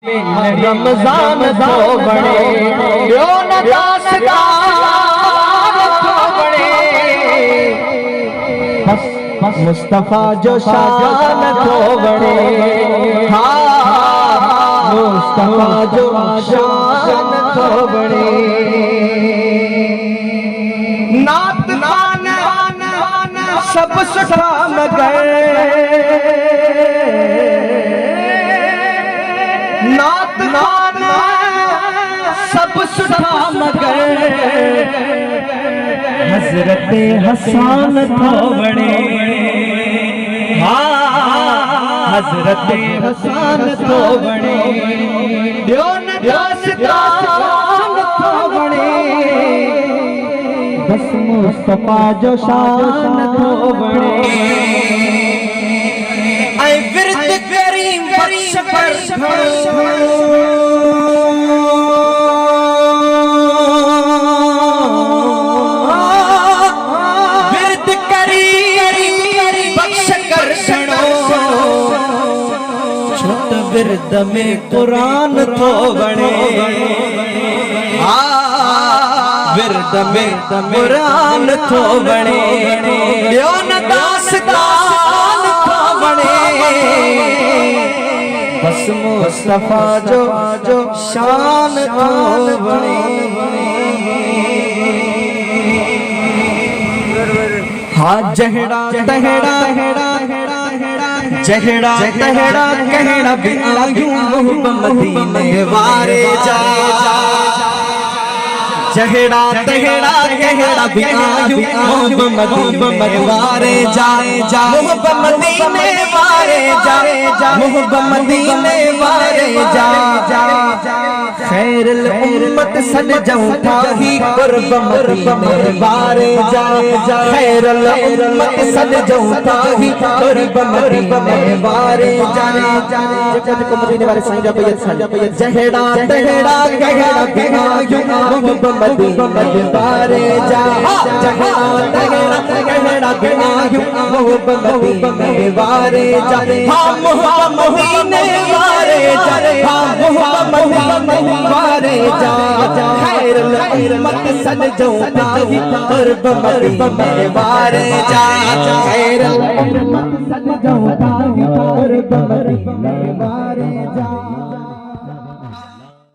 रमजान तो बड़े यो न दासगान तो बड़े बस मुस्तफा जो शान तो बड़े हाँ मुस्तफा जो शान तो बड़े नात खान सब सुठा मगर नात खान सब सुठा मगर हजरत हसन तो बड़े हाँ हजरत हसन तो बड़े यो न दासगान तो बड़े बस मुस्तफा जो शान तो बड़े ऐ विरद करीम बख्श कर विरद करीम बख्श कर छोट विरद में कुरान तो बड़े विरद में कुरान तो बड़े यो न दासगान तो बड़े बस मुस्तफा जो शान तो बड़े हाँ जहड़ा तहड़ा जहड़ा तहड़ा कहड़ा भी आयूं मदीने वारे जा जहड़ा तहड़ा कहड़ा भी आयूं मदीने वारे जाए जा मदीने वारे जाए जा मदीने वारे जा खैरुल उम्मत सद जाऊं थाही कुर्ब मदीने वारे जाए जा खैरुल उम्मत सद जाऊं थाही कुर्ब मदीने वारे जाए जब को मदीने वारे साईं जा जहड़ा तहड़ा कहड़ा भी आयूं मदीने वारे जा जहड़ा तहड़ा कहड़ा भी आयूं मदीने वारे जा हाँ मदीने वारे जा हाँ मदीने वारे जा खैरुल उम्मत सद जाऊं थाही कुर्ब मदीने वारे जा खैरुल उम्मत सद जाऊं थाही कुर्ब मदीने वारे